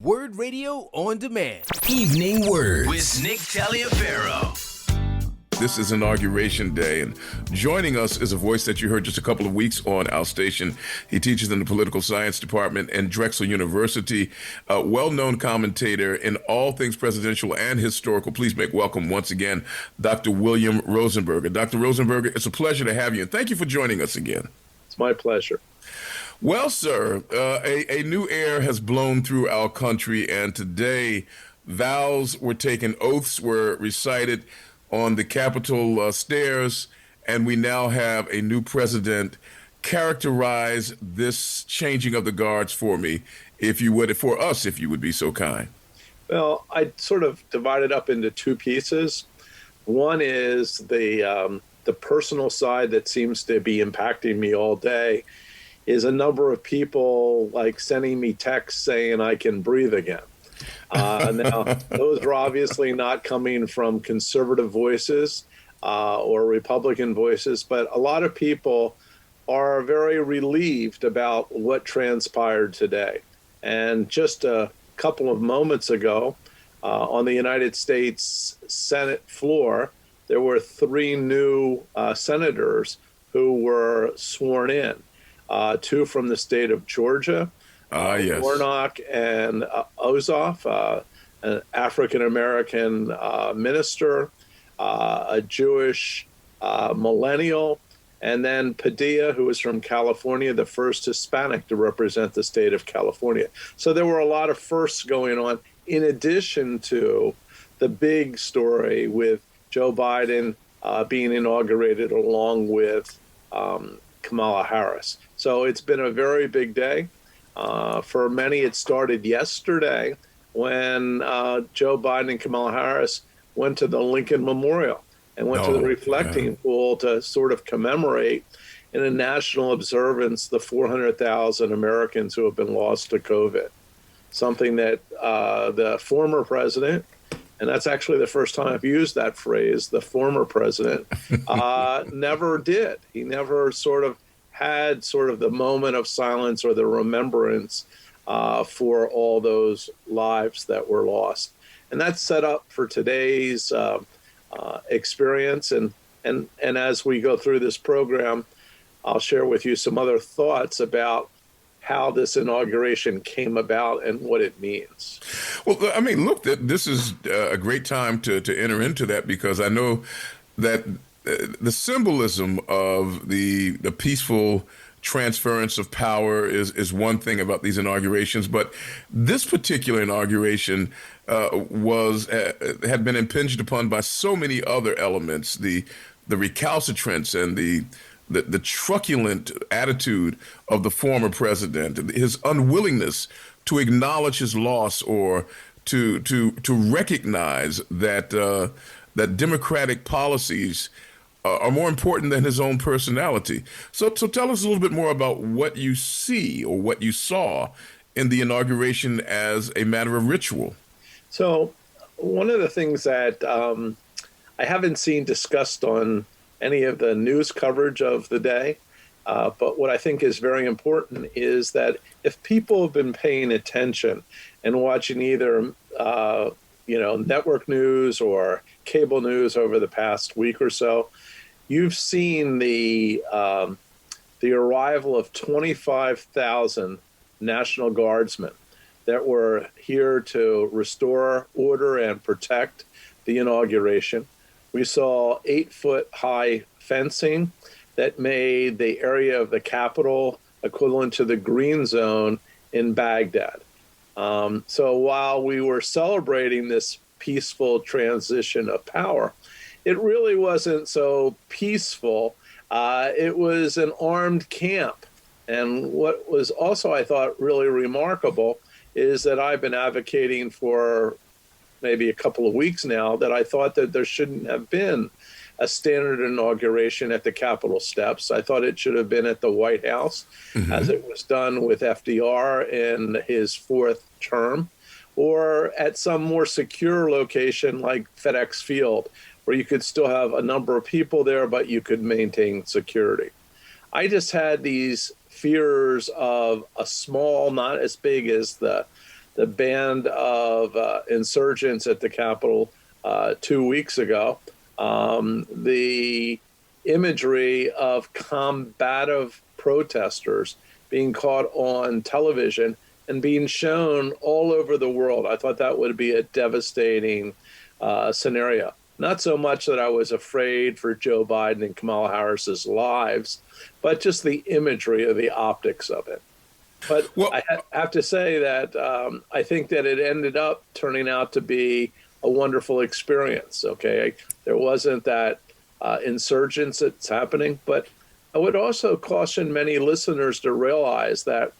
WURD Radio on demand. Evening Words with Nick Taliaferro. This is Inauguration Day, and joining us is a voice that you heard just a couple of weeks on our station. He teaches in the political science department in Drexel University, a well-known commentator in all things presidential and historical. Please make welcome once again, Dr. William Rosenberg. And Dr. Rosenberg, it's a pleasure to have you, and thank you for joining us again. It's my pleasure. Well, sir, a new air has blown through our country, and today vows were taken, oaths were recited on the Capitol stairs, and we now have a new president. Characterize this changing of the guards for me, if you would, for us, if you would be so kind. Well, I sort of divide it up into two pieces. One is the personal side that seems to be impacting me all day, is a number of people like sending me texts saying I can breathe again. Now, those are obviously not coming from conservative voices or Republican voices, but a lot of people are very relieved about what transpired today. And just a couple of moments ago, on the United States Senate floor, there were 3 new senators who were sworn in. 2 from the state of Georgia, yes. Warnock and Ossoff, an African-American minister, a Jewish millennial, and then Padilla, who was from California, the first Hispanic to represent the state of California. So there were a lot of firsts going on, in addition to the big story with Joe Biden being inaugurated along with Kamala Harris. So it's been a very big day. For many, it started yesterday when Joe Biden and Kamala Harris went to the Lincoln Memorial and went to the reflecting pool to sort of commemorate in a national observance the 400,000 Americans who have been lost to COVID. Something that the former president, and that's actually the first time I've used that phrase, the former president, never did. He never sort of had sort of the moment of silence or the remembrance for all those lives that were lost. And that's set up for today's experience. And as we go through this program, I'll share with you some other thoughts about how this inauguration came about and what it means. Well, I mean, look, this is a great time to enter into that, because I know that the symbolism of the peaceful transference of power is one thing about these inaugurations, but this particular inauguration had been impinged upon by so many other elements, the recalcitrance and the truculent attitude of the former president, his unwillingness to acknowledge his loss or to recognize that democratic policies are more important than his own personality. So tell us a little bit more about what you see or what you saw in the inauguration as a matter of ritual. So one of the things that I haven't seen discussed on any of the news coverage of the day, but what I think is very important is that if people have been paying attention and watching either network news or cable news over the past week or so, you've seen the arrival of 25,000 National Guardsmen that were here to restore order and protect the inauguration. We saw 8-foot-high fencing that made the area of the Capitol equivalent to the Green Zone in Baghdad. So while we were celebrating this peaceful transition of power, it really wasn't so peaceful. It was an armed camp. And what was also, I thought, really remarkable is that I've been advocating for maybe a couple of weeks now that I thought that there shouldn't have been a standard inauguration at the Capitol steps. I thought it should have been at the White House, as it was done with FDR in his 4th term, or at some more secure location like FedEx Field, where you could still have a number of people there, but you could maintain security. I just had these fears of a small, not as big as the the band of insurgents at the Capitol 2 weeks ago, the imagery of combative protesters being caught on television and being shown all over the world. I thought that would be a devastating scenario. Not so much that I was afraid for Joe Biden and Kamala Harris's lives, but just the imagery of the optics of it. But I have to say that I think that it ended up turning out to be a wonderful experience. Okay, there wasn't that insurgence that's happening, but I would also caution many listeners to realize that,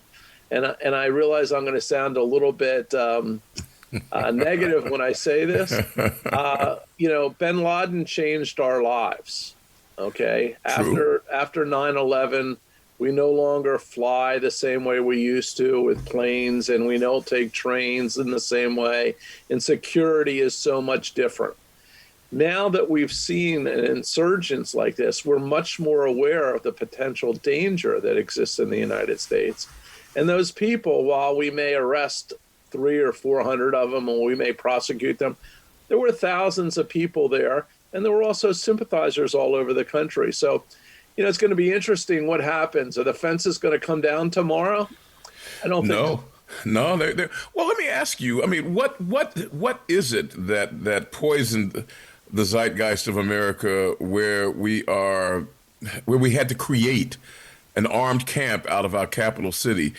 and I realize I'm going to sound a little bit negative when I say this. Bin Laden changed our lives. Okay, True. after 9/11. We no longer fly the same way we used to with planes, and we don't take trains in the same way. And security is so much different. Now that we've seen an insurgence like this, we're much more aware of the potential danger that exists in the United States. And those people, while we may arrest 300 or 400 of them, and we may prosecute them, there were thousands of people there, and there were also sympathizers all over the country. So, it's going to be interesting what happens. Are the fences going to come down tomorrow? I don't think so. No. Well, let me ask you. I mean, what is it that poisoned the zeitgeist of America, where we had to create an armed camp out of our capital city?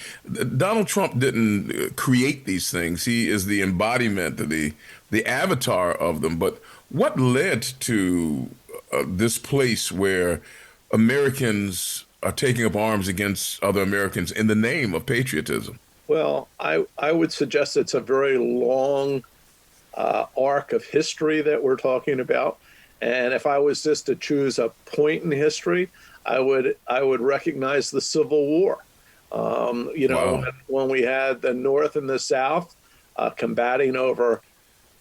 Donald Trump didn't create these things. He is the embodiment, the avatar of them. But what led to this place where Americans are taking up arms against other Americans in the name of patriotism? Well, I would suggest it's a very long arc of history that we're talking about. And if I was just to choose a point in history, I would recognize the Civil War. Wow. When we had the North and the South combating over a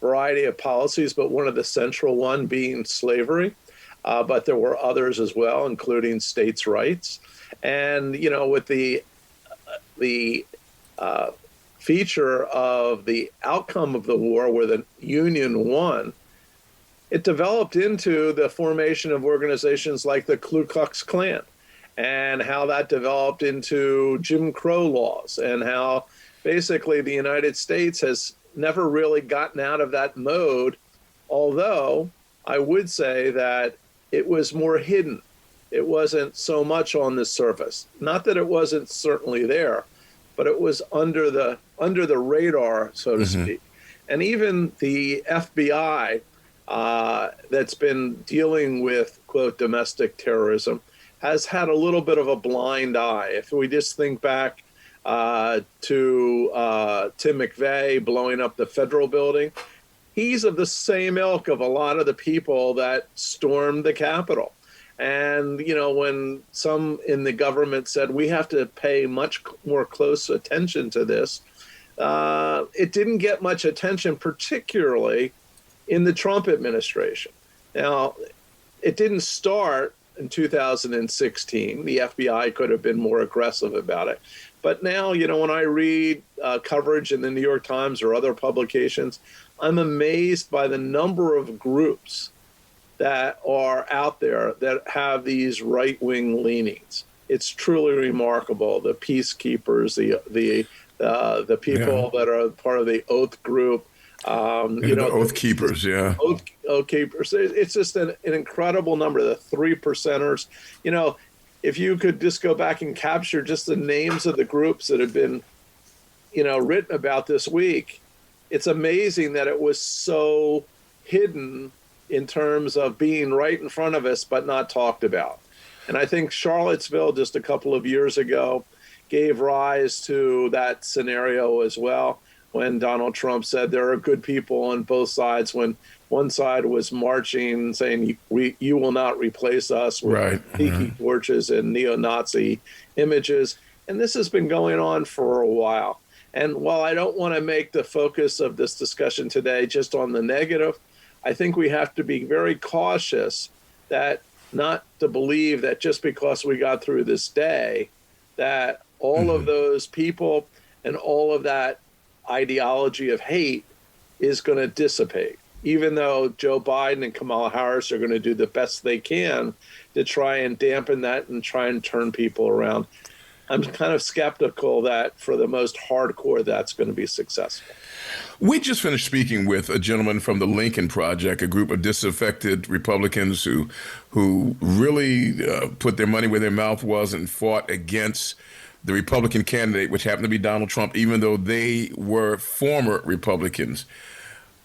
variety of policies, but one of the central one being slavery. But there were others as well, including states' rights. And, with the feature of the outcome of the war where the Union won, it developed into the formation of organizations like the Ku Klux Klan, and how that developed into Jim Crow laws, and how basically the United States has never really gotten out of that mode, although I would say that it was more hidden. It wasn't so much on the surface. Not that it wasn't certainly there, but it was under the radar, so to speak. And even the FBI that's been dealing with, quote, domestic terrorism has had a little bit of a blind eye. If we just think back to Tim McVeigh blowing up the federal building, he's of the same ilk of a lot of the people that stormed the Capitol. And, when some in the government said we have to pay much more close attention to this, it didn't get much attention, particularly in the Trump administration. Now, it didn't start in 2016. The FBI could have been more aggressive about it. But now, when I read coverage in the New York Times or other publications, I'm amazed by the number of groups that are out there that have these right-wing leanings. It's truly remarkable. The peacekeepers, the people that are part of the Oath group, the Oath Keepers, yeah. Oath Keepers. It's just an incredible number. The 3%ers. If you could just go back and capture just the names of the groups that have been, written about this week, it's amazing that it was so hidden in terms of being right in front of us, but not talked about. And I think Charlottesville just a couple of years ago gave rise to that scenario as well, when Donald Trump said there are good people on both sides, when one side was marching saying, you will not replace us with tiki torches and neo-Nazi images. And this has been going on for a while. And while I don't want to make the focus of this discussion today just on the negative, I think we have to be very cautious that not to believe that just because we got through this day, that all of those people and all of that ideology of hate is going to dissipate, even though Joe Biden and Kamala Harris are going to do the best they can to try and dampen that and try and turn people around. I'm kind of skeptical that for the most hardcore, that's going to be successful. We just finished speaking with a gentleman from the Lincoln Project, a group of disaffected Republicans who really put their money where their mouth was and fought against the Republican candidate, which happened to be Donald Trump, even though they were former Republicans.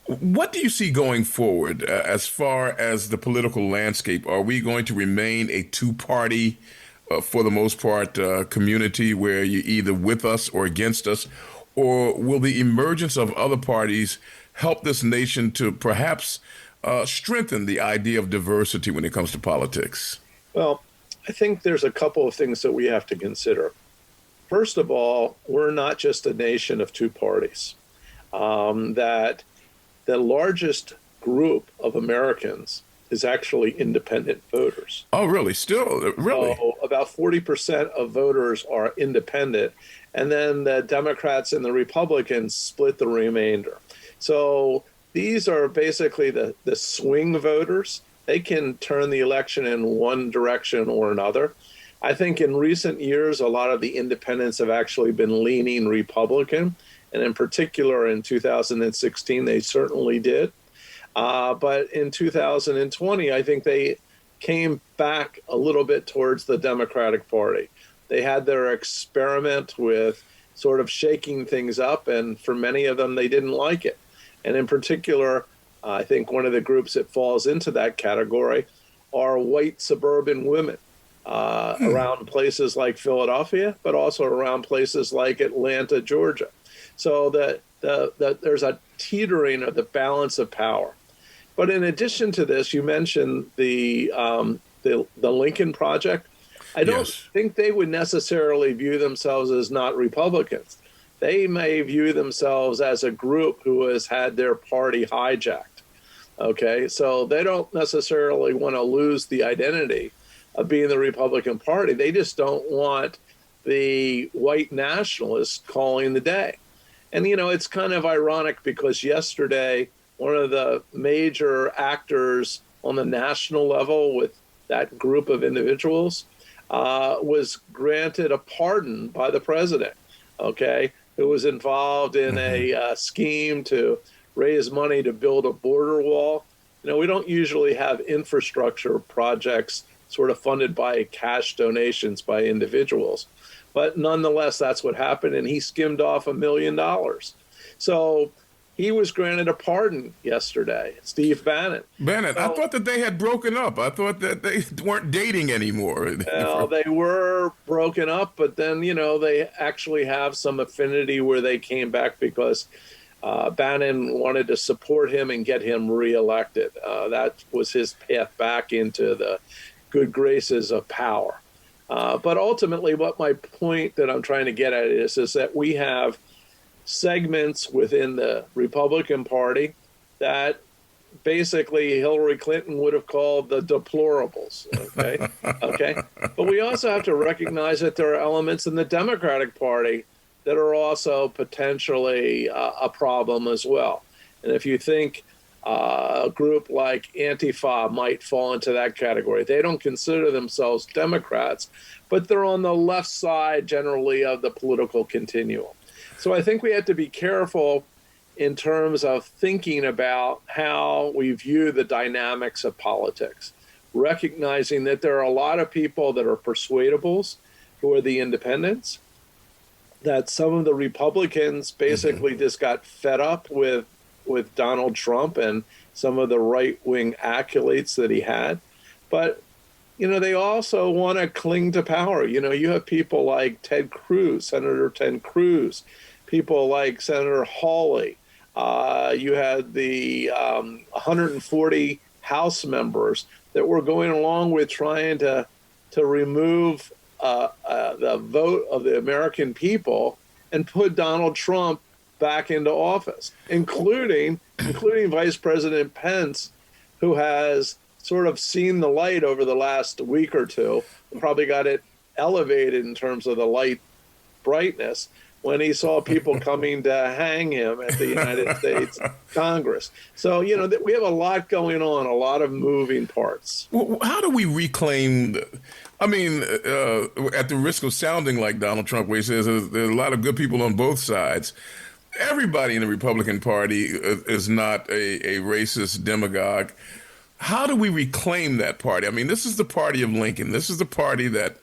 What do you see going forward as far as the political landscape? Are we going to remain a two-party, for the most part, community where you're either with us or against us? Or will the emergence of other parties help this nation to perhaps strengthen the idea of diversity when it comes to politics? Well, I think there's a couple of things that we have to consider. First of all, we're not just a nation of two parties. That the largest group of Americans is actually independent voters. Oh, really? Still? Really? So about 40% of voters are independent, and then the Democrats and the Republicans split the remainder. So these are basically the swing voters. They can turn the election in one direction or another. I think in recent years, a lot of the independents have actually been leaning Republican, and in particular in 2016, they certainly did. But in 2020, I think they came back a little bit towards the Democratic Party. They had their experiment with sort of shaking things up, and for many of them, they didn't like it. And in particular, I think one of the groups that falls into that category are white suburban women around places like Philadelphia, but also around places like Atlanta, Georgia. So that there's a teetering of the balance of power. But in addition to this, you mentioned the Lincoln Project. I don't think they would necessarily view themselves as not Republicans. They may view themselves as a group who has had their party hijacked. Okay, so they don't necessarily want to lose the identity of being the Republican Party. They just don't want the white nationalists calling the day. And, you know, it's kind of ironic because yesterday, one of the major actors on the national level with that group of individuals was granted a pardon by the president, okay, who was involved in a scheme to raise money to build a border wall. You know, we don't usually have infrastructure projects sort of funded by cash donations by individuals. But nonetheless, that's what happened, and he skimmed off $1 million. So he was granted a pardon yesterday, Steve Bannon. Bannon, I thought that they had broken up. I thought that they weren't dating anymore. Well, they were broken up, but then, you know, they actually have some affinity where they came back because Bannon wanted to support him and get him reelected. That was his path back into the good graces of power. But ultimately, what my point that I'm trying to get at is that we have segments within the Republican Party that basically Hillary Clinton would have called the deplorables. Okay. Okay. But we also have to recognize that there are elements in the Democratic Party that are also potentially a problem as well. And if you think a group like Antifa might fall into that category, they don't consider themselves Democrats, but they're on the left side generally of the political continuum. So I think we have to be careful in terms of thinking about how we view the dynamics of politics, recognizing that there are a lot of people that are persuadables who are the independents, that some of the Republicans basically just got fed up with Donald Trump and some of the right-wing accolades that he had. But, you know, they also want to cling to power. You know, you have people like Ted Cruz, Senator Ted Cruz, people like Senator Hawley. You had the 140 House members that were going along with trying to remove the vote of the American people and put Donald Trump back into office, including Vice President Pence, who has sort of seen the light over the last week or two, and probably got it elevated in terms of the light brightness. when he saw people coming to hang him at the United States Congress. So, we have a lot going on, a lot of moving parts. Well, how do we reclaim at the risk of sounding like Donald Trump, where he says there's a lot of good people on both sides. Everybody in the Republican Party is not a racist demagogue. How do we reclaim that party? I mean, this is the party of Lincoln. This is the party that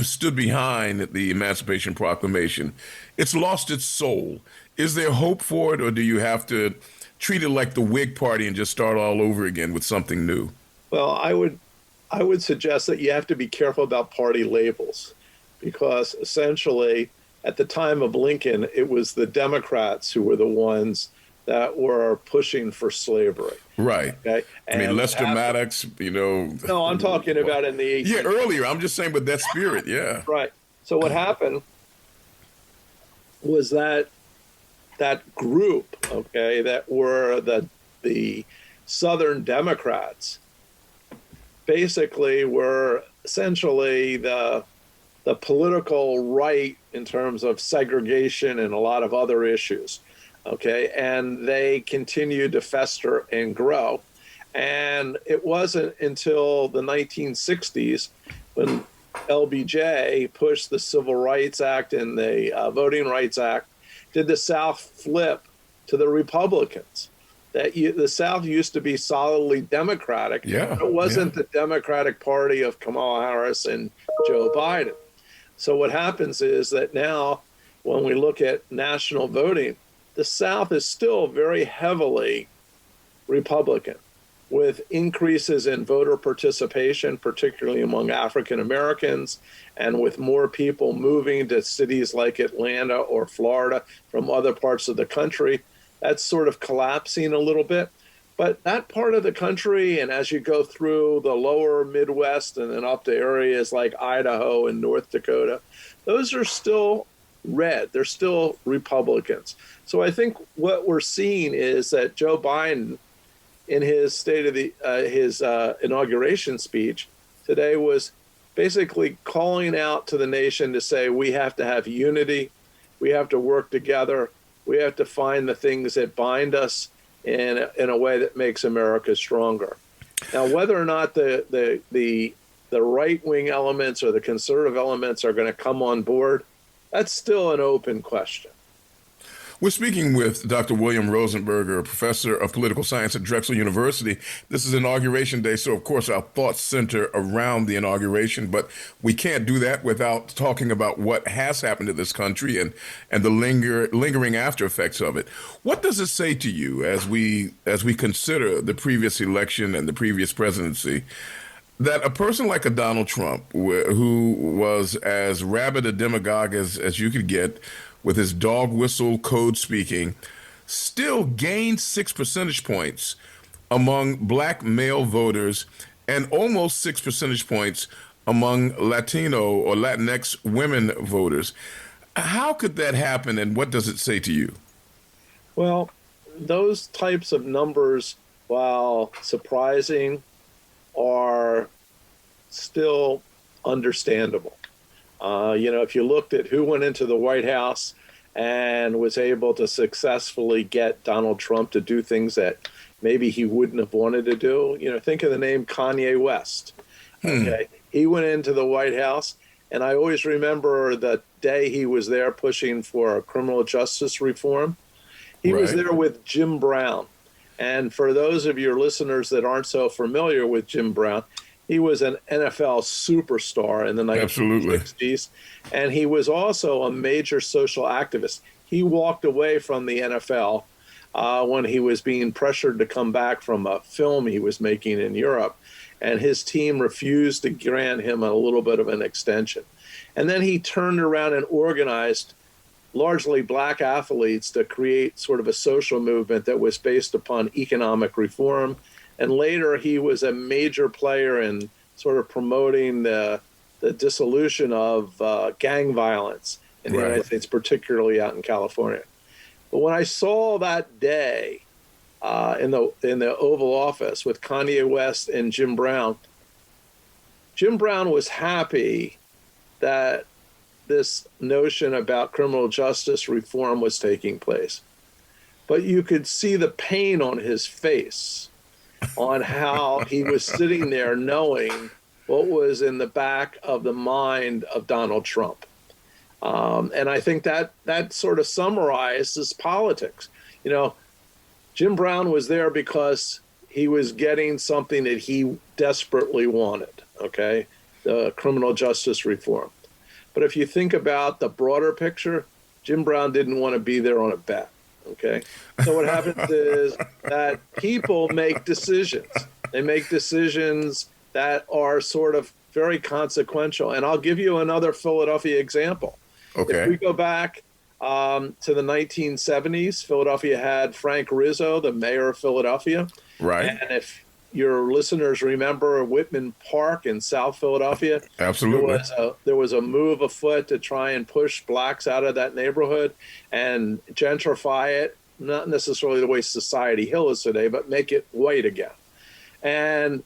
stood behind the Emancipation Proclamation. It's lost its soul. Is there hope for it, or do you have to treat it like the Whig Party and just start all over again with something new? Well, I would suggest that you have to be careful about party labels, because essentially at the time of Lincoln, it was the Democrats who were the ones that were pushing for slavery. Right. Okay. And Lester Maddox, No, I'm talking about in the 18th. Yeah, earlier. I'm just saying with that spirit, yeah. Right. So what happened was that group, okay, that were the Southern Democrats, basically were essentially the political right in terms of segregation and a lot of other issues. Okay, and they continued to fester and grow. And it wasn't until the 1960s when LBJ pushed the Civil Rights Act and the Voting Rights Act, did the South flip to the Republicans. The South used to be solidly Democratic. Yeah, it wasn't the Democratic Party of Kamala Harris and Joe Biden. So what happens is that now when we look at national voting, the South is still very heavily Republican, with increases in voter participation, particularly among African Americans, and with more people moving to cities like Atlanta or Florida from other parts of the country. That's sort of collapsing a little bit. But that part of the country, and as you go through the lower Midwest and then up to areas like Idaho and North Dakota, those are still red. They're still Republicans. So I think what we're seeing is that Joe Biden, in his his inauguration speech today, was basically calling out to the nation to say we have to have unity, we have to work together, we have to find the things that bind us in a way that makes America stronger. Now, whether or not the right-wing elements or the conservative elements are going to come on board, that's still an open question. We're speaking with Dr. William Rosenberg, a professor of political science at Drexel University. This is Inauguration Day, so of course our thoughts center around the inauguration, but we can't do that without talking about what has happened to this country and the lingering after effects of it. What does it say to you as we consider the previous election and the previous presidency, that a person like a Donald Trump, who was as rabid a demagogue as you could get, with his dog whistle code speaking, still gained 6 percentage points among black male voters and almost 6 percentage points among Latino or Latinx women voters? How could that happen, and what does it say to you? Well, those types of numbers, while surprising, are still understandable. If you looked at who went into the White House and was able to successfully get Donald Trump to do things that maybe he wouldn't have wanted to do, think of the name Kanye West. Okay, he went into the White House, and I always remember the day he was there pushing for criminal justice reform. He was there with Jim Brown. And for those of your listeners that aren't so familiar with Jim Brown, he was an NFL superstar in the 1960s, and he was also a major social activist. He walked away from the NFL when he was being pressured to come back from a film he was making in Europe, and his team refused to grant him a little bit of an extension. And then he turned around and organized largely black athletes to create sort of a social movement that was based upon economic reform. And later, he was a major player in sort of promoting the dissolution of gang violence in the United States, particularly out in California. But when I saw that day in the Oval Office with Kanye West and Jim Brown was happy that this notion about criminal justice reform was taking place. But you could see the pain on his face on how he was sitting there knowing what was in the back of the mind of Donald Trump. And I think that sort of summarizes politics. You know, Jim Brown was there because he was getting something that he desperately wanted, okay, the criminal justice reform. But if you think about the broader picture, Jim Brown didn't want to be there on a bet, okay? So what happens is that people make decisions. They make decisions that are sort of very consequential. And I'll give you another Philadelphia example. Okay. If we go back to the 1970s, Philadelphia had Frank Rizzo, the mayor of Philadelphia. Right. And if your listeners remember Whitman Park in South Philadelphia, absolutely, there was a move afoot to try and push blacks out of that neighborhood and gentrify it, not necessarily the way Society Hill is today, but make it white again. And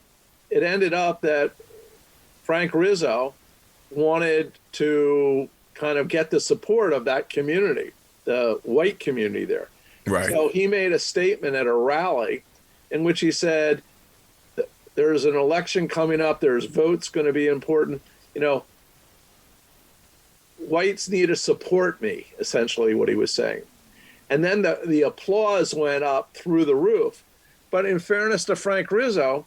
it ended up that Frank Rizzo wanted to kind of get the support of that community, the white community there. Right. So he made a statement at a rally in which he said, there's an election coming up, there's votes going to be important. You know, whites need to support me, essentially what he was saying. And then the applause went up through the roof. But in fairness to Frank Rizzo,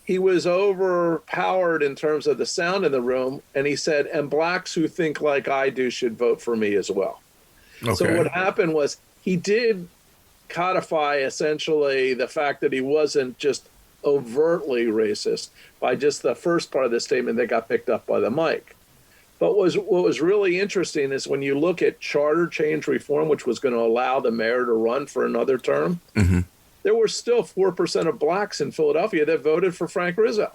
he was overpowered in terms of the sound in the room. And he said, and blacks who think like I do should vote for me as well. Okay. So what happened was he did codify essentially the fact that he wasn't just overtly racist by just the first part of the statement that got picked up by the mic. But what was really interesting is when you look at charter change reform, which was going to allow the mayor to run for another term, there were still 4% of blacks in Philadelphia that voted for Frank Rizzo.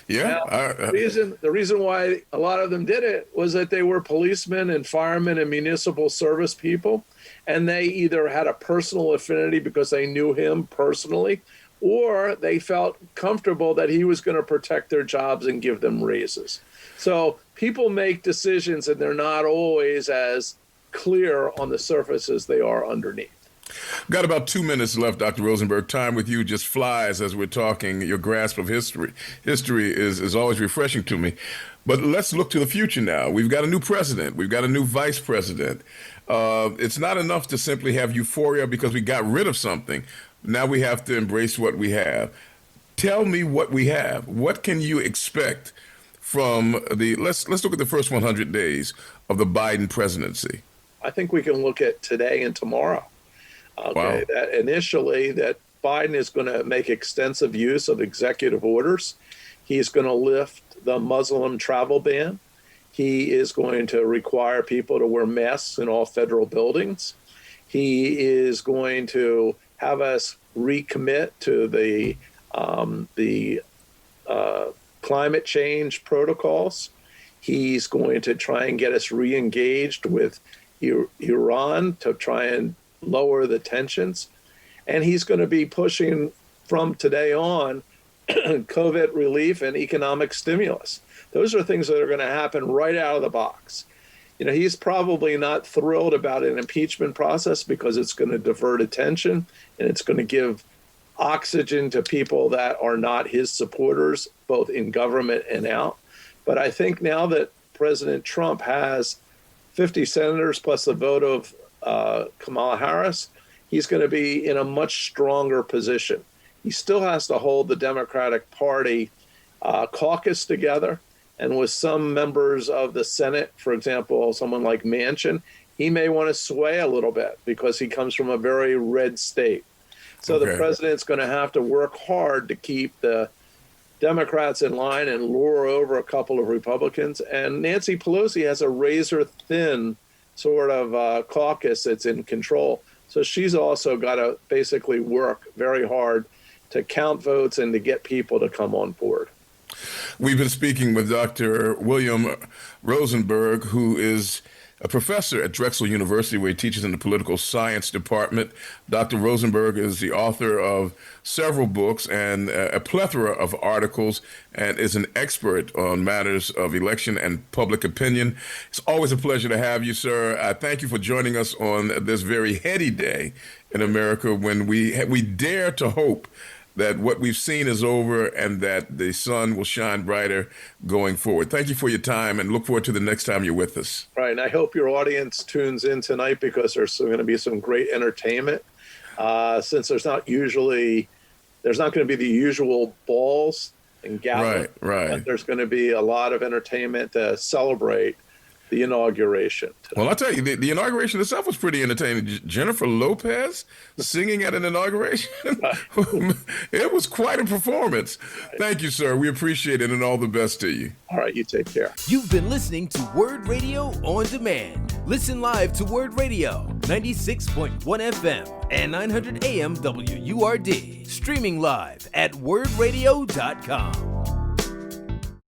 Yeah. Now, the reason why a lot of them did it was that they were policemen and firemen and municipal service people, and they either had a personal affinity because they knew him personally, or they felt comfortable that he was going to protect their jobs and give them raises. So people make decisions, and they're not always as clear on the surface as they are underneath. Got about 2 minutes left, Dr. Rosenberg. Time with you just flies as we're talking. Your grasp of history is always refreshing to me. But let's look to the future now. We've got a new president. We've got a new vice president. It's not enough to simply have euphoria because we got rid of something. Now we have to embrace what we have. Tell me what we have. What can you expect from let's look at the first 100 days of the Biden presidency. I think we can look at today and tomorrow. Okay, wow. That initially that Biden is going to make extensive use of executive orders. He's going to lift the Muslim travel ban. He is going to require people to wear masks in all federal buildings. He is going to have us recommit to the climate change protocols. He's going to try and get us re-engaged with Iran to try and lower the tensions. And he's going to be pushing from today on COVID relief and economic stimulus. Those are things that are going to happen right out of the box. You know, he's probably not thrilled about an impeachment process because it's going to divert attention and it's going to give oxygen to people that are not his supporters, both in government and out. But I think now that President Trump has 50 senators plus the vote of Kamala Harris, he's going to be in a much stronger position. He still has to hold the Democratic Party caucus together. And with some members of the Senate, for example, someone like Manchin, he may want to sway a little bit because he comes from a very red state. So the president's going to have to work hard to keep the Democrats in line and lure over a couple of Republicans. And Nancy Pelosi has a razor-thin sort of caucus that's in control. So she's also got to basically work very hard to count votes and to get people to come on board. We've been speaking with Dr. William Rosenberg, who is a professor at Drexel University where he teaches in the political science department. Dr. Rosenberg is the author of several books and a plethora of articles and is an expert on matters of election and public opinion. It's always a pleasure to have you, sir. I thank you for joining us on this very heady day in America when we dare to hope that what we've seen is over and that the sun will shine brighter going forward. Thank you for your time and look forward to the next time you're with us. Right, and I hope your audience tunes in tonight because there's going to be some great entertainment. Since there's not going to be the usual balls and galas. Right. But there's going to be a lot of entertainment to celebrate the inauguration tonight. Well, I'll tell you, the inauguration itself was pretty entertaining. Jennifer Lopez singing at an inauguration. It was quite a performance. Thank you, sir. We appreciate it and all the best to you. All right, you take care. You've been listening to WURD Radio On Demand. Listen live to WURD Radio, 96.1 FM and 900 AM WURD. Streaming live at WURDradio.com.